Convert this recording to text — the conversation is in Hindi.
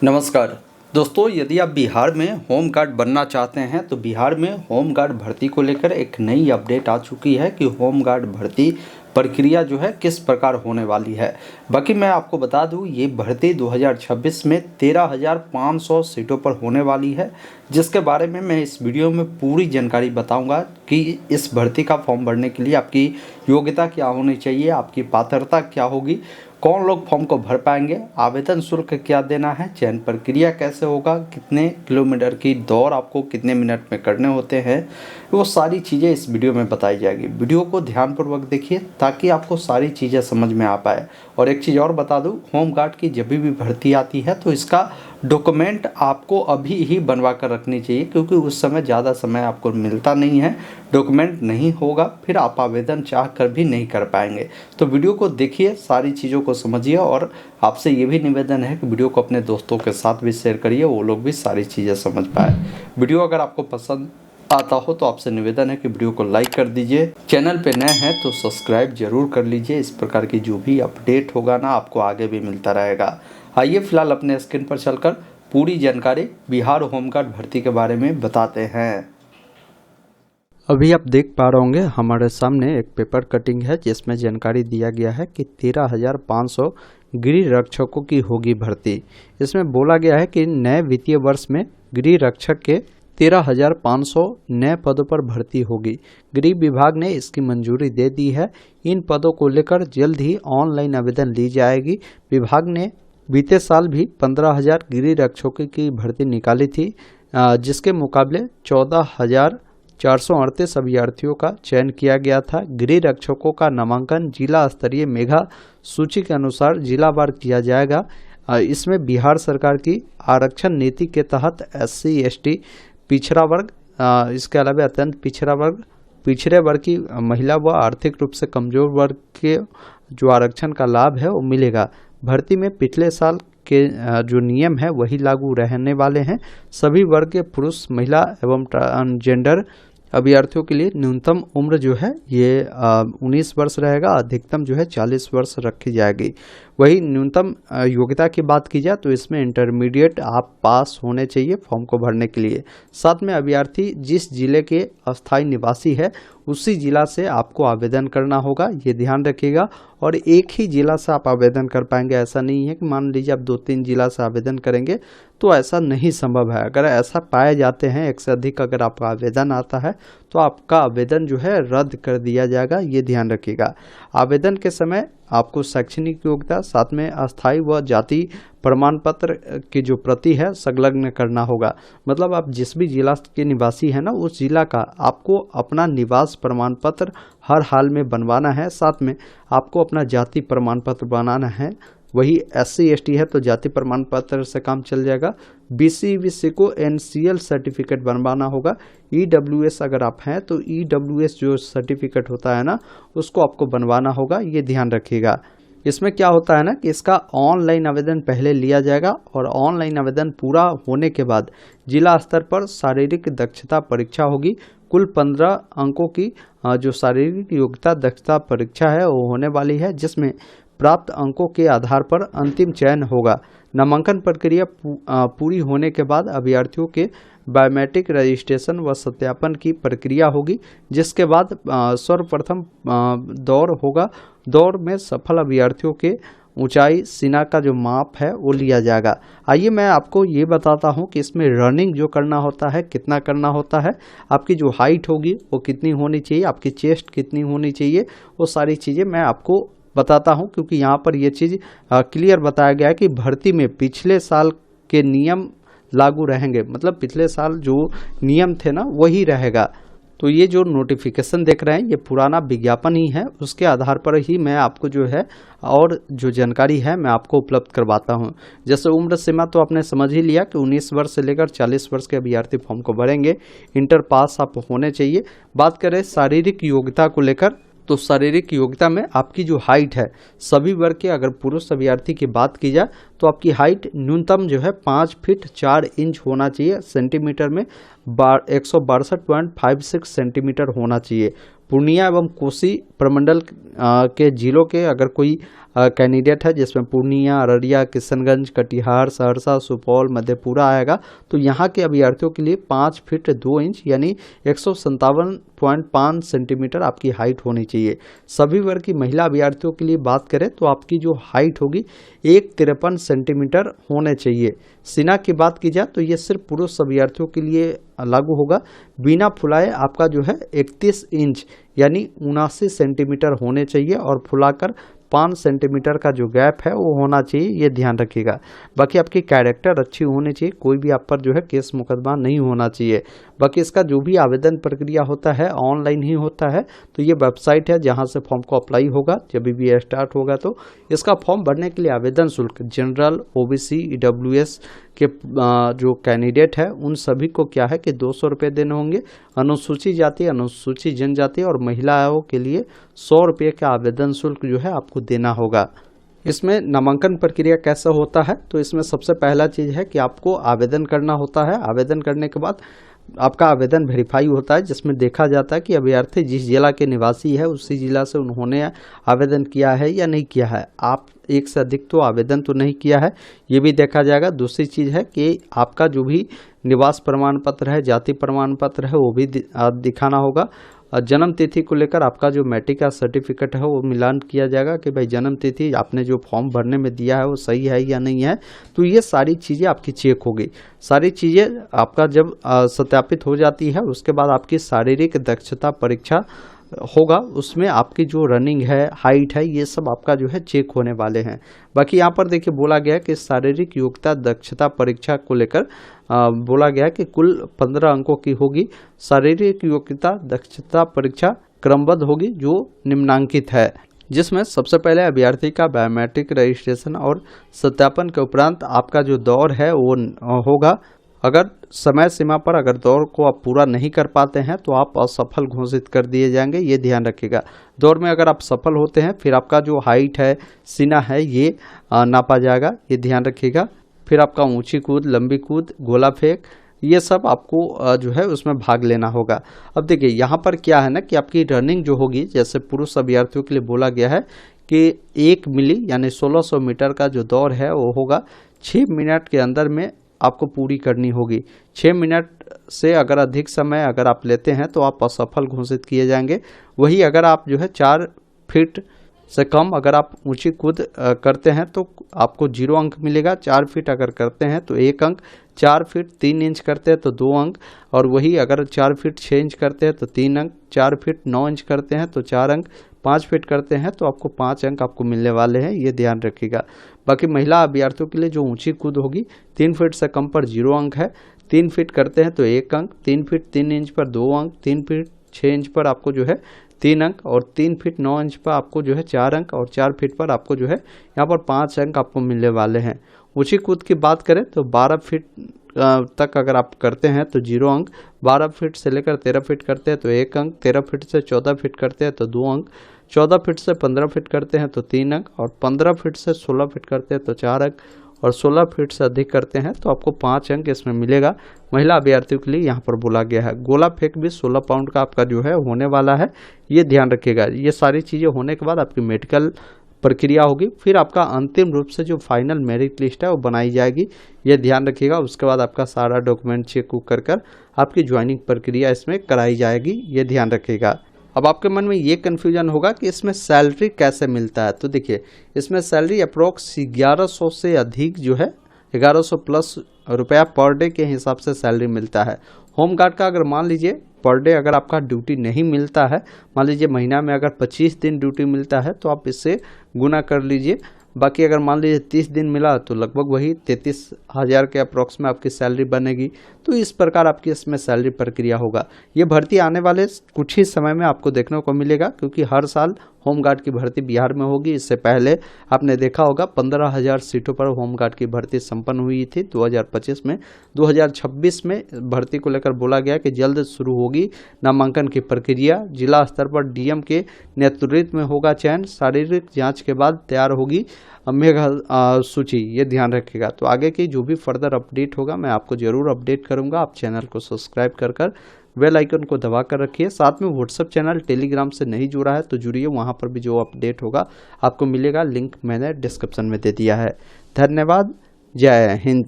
नमस्कार दोस्तों, यदि आप बिहार में होम गार्ड बनना चाहते हैं तो बिहार में होम गार्ड भर्ती को लेकर एक नई अपडेट आ चुकी है कि होम गार्ड भर्ती प्रक्रिया जो है किस प्रकार होने वाली है। बाकी मैं आपको बता दूं, ये भर्ती 2026 में 13,500 सीटों पर होने वाली है, जिसके बारे में मैं इस वीडियो में पूरी जानकारी बताऊंगा कि इस भर्ती का फॉर्म भरने के लिए आपकी योग्यता क्या होनी चाहिए, आपकी पात्रता क्या होगी, कौन लोग फॉर्म को भर पाएंगे, आवेदन शुल्क क्या देना है, चयन प्रक्रिया कैसे होगा, कितने किलोमीटर की दौड़ आपको कितने मिनट में करने होते हैं, वो सारी चीज़ें इस वीडियो में बताई जाएगी। वीडियो को ध्यानपूर्वक देखिए ताकि आपको सारी चीज़ें समझ में आ पाए। और एक चीज़ और बता दूं, होम गार्ड की जब भी भर्ती आती है तो इसका डॉक्यूमेंट आपको अभी ही बनवा कर रखनी चाहिए, क्योंकि उस समय ज़्यादा समय आपको मिलता नहीं है। डॉक्यूमेंट नहीं होगा फिर आप आवेदन चाह कर भी नहीं कर पाएंगे। तो वीडियो को देखिए, सारी चीज़ों को समझिए, और आपसे ये भी निवेदन है कि वीडियो को अपने दोस्तों के साथ भी शेयर करिए, वो लोग भी सारी चीज़ें समझ पाए। वीडियो अगर आपको पसंद आता हो तो आपसे निवेदन है कि वीडियो को लाइक कर दीजिए। चैनल पे नए हैं तो सब्सक्राइब जरूर कर लीजिए। इस प्रकार की जो भी अपडेट होगा ना, आपको आगे भी मिलता रहेगा। आइए फिलहाल अपने स्क्रीन पर चलकर पूरी जानकारी बिहार होम गार्ड भर्ती के बारे में बताते हैं। अभी आप देख पा रहे होंगे हमारे सामने एक पेपर कटिंग है, जिसमें जानकारी दिया गया है कि 13,500 गृह रक्षकों की होगी भर्ती। इसमें बोला गया है कि नए वित्तीय वर्ष में गृह रक्षक के 13,500 नए पदों पर भर्ती होगी। गृह विभाग ने इसकी मंजूरी दे दी है। इन पदों को लेकर जल्द ही ऑनलाइन आवेदन ली जाएगी। विभाग ने बीते साल भी 15,000 गृह रक्षकों की भर्ती निकाली थी, जिसके मुकाबले 14,438 अभ्यर्थियों का चयन किया गया था। गृह रक्षकों का नामांकन जिला स्तरीय मेगा सूची के अनुसार जिलावार किया जाएगा। इसमें बिहार सरकार की आरक्षण नीति के तहत SC ST पिछड़ा वर्ग, इसके अलावा अत्यंत पिछड़ा वर्ग, पिछड़े वर्ग की महिला व आर्थिक रूप से कमजोर वर्ग के जो आरक्षण का लाभ है वो मिलेगा। भर्ती में पिछले साल के जो नियम है वही लागू रहने वाले हैं। सभी वर्ग के पुरुष, महिला एवं ट्रांसजेंडर अभ्यर्थियों के लिए न्यूनतम उम्र जो है ये 19 वर्ष रहेगा, अधिकतम जो है 40 वर्ष रखी जाएगी। वही न्यूनतम योग्यता की बात की जाए तो इसमें इंटरमीडिएट आप पास होने चाहिए फॉर्म को भरने के लिए। साथ में अभ्यर्थी जिस जिले के अस्थायी निवासी है उसी जिला से आपको आवेदन करना होगा, ये ध्यान रखिएगा। और एक ही जिला से आप आवेदन कर पाएंगे, ऐसा नहीं है कि मान लीजिए आप 2-3 जिला से आवेदन करेंगे तो ऐसा नहीं संभव है। अगर ऐसा पाए जाते हैं, एक से अधिक अगर आपका आवेदन आता है तो आपका आवेदन जो है रद्द कर दिया जाएगा, ये ध्यान रखिएगा। आवेदन के समय आपको शैक्षणिक योग्यता, साथ में अस्थायी व जाति प्रमाण पत्र की जो प्रति है संलग्न करना होगा। मतलब आप जिस भी जिला के निवासी हैं ना, उस जिला का आपको अपना निवास प्रमाण पत्र हर हाल में बनवाना है। साथ में आपको अपना जाति प्रमाण पत्र बनाना है। वही SC ST है तो जाति प्रमाण पत्र से काम चल जाएगा। BC BC को NCL सर्टिफिकेट बनवाना होगा। EWS अगर आप हैं तो EWS जो सर्टिफिकेट होता है ना, उसको आपको बनवाना होगा, ये ध्यान रखिएगा। इसमें क्या होता है ना कि इसका ऑनलाइन आवेदन पहले लिया जाएगा, और ऑनलाइन आवेदन पूरा होने के बाद जिला स्तर पर शारीरिक दक्षता परीक्षा होगी। कुल 15 अंकों की जो शारीरिक योग्यता दक्षता परीक्षा है वो होने वाली है, जिसमें प्राप्त अंकों के आधार पर अंतिम चयन होगा। नामांकन प्रक्रिया पूरी होने के बाद अभ्यर्थियों के बायोमेट्रिक रजिस्ट्रेशन व सत्यापन की प्रक्रिया होगी, जिसके बाद सर्वप्रथम दौर होगा। दौर में सफल अभ्यर्थियों के ऊंचाई सीना का जो माप है वो लिया जाएगा। आइए मैं आपको ये बताता हूँ कि इसमें रनिंग जो करना होता है कितना करना होता है, आपकी जो हाइट होगी वो कितनी होनी चाहिए, आपकी चेस्ट कितनी होनी चाहिए, वो सारी चीज़ें मैं आपको बताता हूं, क्योंकि यहाँ पर ये चीज़ क्लियर बताया गया है कि भर्ती में पिछले साल के नियम लागू रहेंगे। मतलब पिछले साल जो नियम थे ना वही रहेगा। तो ये जो नोटिफिकेशन देख रहे हैं ये पुराना विज्ञापन ही है, उसके आधार पर ही मैं आपको जो है और जो जानकारी है मैं आपको उपलब्ध करवाता हूं। जैसे उम्र सीमा तो आपने समझ ही लिया कि 19 वर्ष से लेकर 40 वर्ष के अभ्यर्थी फॉर्म को भरेंगे। इंटर पास आप होने चाहिए। बात करें शारीरिक योग्यता को लेकर, तो शारीरिक योग्यता में आपकी जो हाइट है सभी वर्ग के, अगर पुरुष अभ्यर्थी की बात की जाए तो आपकी हाइट न्यूनतम जो है 5 फीट 4 इंच होना चाहिए। सेंटीमीटर में 162.56 सेंटीमीटर होना चाहिए। पूर्णिया एवं कोसी प्रमंडल के जिलों के अगर कोई कैंडिडेट है, जिसमें पूर्णिया, अररिया, किशनगंज, कटिहार, सहरसा, सुपौल, मधेपुरा आएगा। तो यहाँ के अभ्यर्थियों के लिए 5 फीट 2 इंच यानी 157.5 सेंटीमीटर आपकी हाइट होनी चाहिए। सभी वर्ग की महिला अभ्यर्थियों के लिए बात करें तो आपकी जो हाइट होगी 1.53 सेंटीमीटर होने चाहिए। सीना की बात की जाए तो ये सिर्फ पुरुष अभ्यर्थियों के लिए लागू होगा। बिना फुलाए आपका जो है 31 इंच यानी 79 सेंटीमीटर होने चाहिए और फुलाकर 5 सेंटीमीटर का जो गैप है वो होना चाहिए, ये ध्यान रखिएगा। बाकी आपकी कैरेक्टर अच्छी होनी चाहिए, कोई भी आप पर जो है केस मुकदमा नहीं होना चाहिए। बाकी इसका जो भी आवेदन प्रक्रिया होता है ऑनलाइन ही होता है। तो ये वेबसाइट है जहां से फॉर्म को अप्लाई होगा, जब भी ये स्टार्ट होगा। तो इसका फॉर्म भरने के लिए आवेदन शुल्क जनरल, ओबीसी, ईडब्ल्यूएस के जो कैंडिडेट है उन सभी को क्या है कि 200 रुपये देने होंगे। अनुसूचित जाति, अनुसूचित जनजाति और महिलाओं के लिए 100 रुपये का आवेदन शुल्क जो है आपको देना होगा। इसमें नामांकन प्रक्रिया कैसा होता है, तो इसमें सबसे पहला चीज़ है कि आपको आवेदन करना होता है। आवेदन करने के बाद आपका आवेदन वेरीफाई होता है, जिसमें देखा जाता है कि अभ्यर्थी जिस जिला के निवासी है उसी जिला से उन्होंने आवेदन किया है या नहीं किया है। आप एक से अधिक तो आवेदन तो नहीं किया है, ये भी देखा जाएगा। दूसरी चीज़ है कि आपका जो भी निवास प्रमाण पत्र है, जाति प्रमाण पत्र है, वो भी दिखाना होगा। जन्म तिथि को लेकर आपका जो मैट्रिक का सर्टिफिकेट है वो मिलान किया जाएगा कि भाई जन्म तिथि आपने जो फॉर्म भरने में दिया है वो सही है या नहीं है। तो ये सारी चीज़ें आपकी चेक होगी। सारी चीज़ें आपका जब सत्यापित हो जाती है उसके बाद आपकी शारीरिक दक्षता परीक्षा होगा। उसमें आपकी जो रनिंग है, हाइट है, ये सब आपका जो है चेक होने वाले हैं। बाकी यहाँ पर देखिए बोला गया है कि शारीरिक योग्यता दक्षता परीक्षा को लेकर बोला गया है कि कुल 15 अंकों की होगी। शारीरिक योग्यता दक्षता परीक्षा क्रमबद्ध होगी जो निम्नांकित है, जिसमें सबसे पहले अभ्यर्थी का बायोमेट्रिक रजिस्ट्रेशन और सत्यापन के उपरांत आपका जो दौर है वो होगा। अगर समय सीमा पर अगर दौड़ को आप पूरा नहीं कर पाते हैं तो आप असफल घोषित कर दिए जाएंगे, ये ध्यान रखिएगा। दौड़ में अगर आप सफल होते हैं फिर आपका जो हाइट है, सीना है, ये नापा जाएगा, ये ध्यान रखिएगा। फिर आपका ऊंची कूद, लंबी कूद, गोला फेंक, ये सब आपको जो है उसमें भाग लेना होगा। अब देखिए यहाँ पर क्या है ना कि आपकी रनिंग जो होगी, जैसे पुरुष अभ्यर्थियों के लिए बोला गया है कि 1 मिली यानी 1600 मीटर का जो दौड़ है वो होगा 6 मिनट के अंदर में आपको पूरी करनी होगी। 6 मिनट से अगर अधिक समय अगर आप लेते हैं तो आप असफल घोषित किए जाएंगे। वही अगर आप जो है 4 फीट से कम अगर आप ऊंची कूद करते हैं तो आपको 0 अंक मिलेगा। 4 फीट अगर करते हैं तो 1 अंक, 4 फीट 3 इंच करते हैं तो 2 अंक, और वही अगर 4 फीट 6 इंच करते हैं तो 3 अंक, 4 फीट 9 इंच करते हैं तो 4 अंक, 5 फीट करते हैं तो आपको 5 अंक आपको मिलने वाले हैं, ये ध्यान रखिएगा। बाकी महिला अभ्यर्थियों के लिए जो ऊंची कूद होगी 3 फीट से कम पर 0 अंक है, 3 फीट करते हैं तो 1 अंक, 3 फीट 3 इंच पर 2 अंक, 3 फीट 6 इंच पर आपको जो है 3 अंक, और 3 फीट 9 इंच पर आपको जो है 4 अंक, और 4 फीट पर आपको जो है यहाँ पर 5 अंक आपको मिलने वाले हैं। ऊंची कूद की बात करें तो 12 फीट तक अगर आप करते हैं तो 0 अंक, 12 फीट से लेकर 13 फीट करते हैं तो 1 अंक, 13 फीट से 14 फीट करते हैं तो 2 अंक, 14 फीट से 15 फीट करते हैं तो 3 अंक, और 15 फीट से 16 फीट करते हैं तो 4 अंक, और 16 फीट से अधिक करते हैं तो आपको 5 अंक इसमें मिलेगा। महिला अभ्यर्थियों के लिए यहाँ पर बोला गया है। गोला फेंक भी 16 पाउंड का आपका जो है होने वाला है, ये ध्यान रखिएगा। ये सारी चीज़ें होने के बाद आपकी मेडिकल प्रक्रिया होगी, फिर आपका अंतिम रूप से जो फाइनल मेरिट लिस्ट है वो बनाई जाएगी, ये ध्यान रखिएगा। उसके बाद आपका सारा डॉक्यूमेंट चेक कर आपकी ज्वाइनिंग प्रक्रिया इसमें कराई जाएगी, ये ध्यान रखिएगा। अब आपके मन में ये कन्फ्यूजन होगा कि इसमें सैलरी कैसे मिलता है, तो देखिए इसमें सैलरी अप्रोक्स 1100 से अधिक जो है 1100 प्लस रुपया पर डे के हिसाब से सैलरी मिलता है। होमगार्ड का अगर मान लीजिए पर डे अगर आपका ड्यूटी नहीं मिलता है, मान लीजिए महीना में अगर 25 दिन ड्यूटी मिलता है तो आप इससे गुना कर लीजिए। बाकी अगर मान लीजिए 30 दिन मिला तो लगभग वही 33,000 के अप्रॉक्स में आपकी सैलरी बनेगी। तो इस प्रकार आपकी इसमें सैलरी प्रक्रिया होगा। ये भर्ती आने वाले कुछ ही समय में आपको देखने को मिलेगा, क्योंकि हर साल होमगार्ड की भर्ती बिहार में होगी। इससे पहले आपने देखा होगा 15,000 सीटों पर होमगार्ड की भर्ती संपन्न हुई थी 2025 में। 2026 में भर्ती को लेकर बोला गया कि जल्द शुरू होगी नामांकन की प्रक्रिया। जिला स्तर पर डीएम के नेतृत्व में होगा चयन, शारीरिक जांच के बाद तैयार होगी मेगा सूची, ये ध्यान रखिएगा। तो आगे की जो भी फर्दर अपडेट होगा मैं आपको जरूर अपडेट करूंगा। आप चैनल को सब्सक्राइब कर बेल आइकन को दबा कर रखिए। साथ में व्हाट्सएप चैनल टेलीग्राम से नहीं जुड़ा है तो जुड़िए, वहाँ पर भी जो अपडेट होगा आपको मिलेगा, लिंक मैंने डिस्क्रिप्शन में दे दिया है। धन्यवाद। जय हिंद।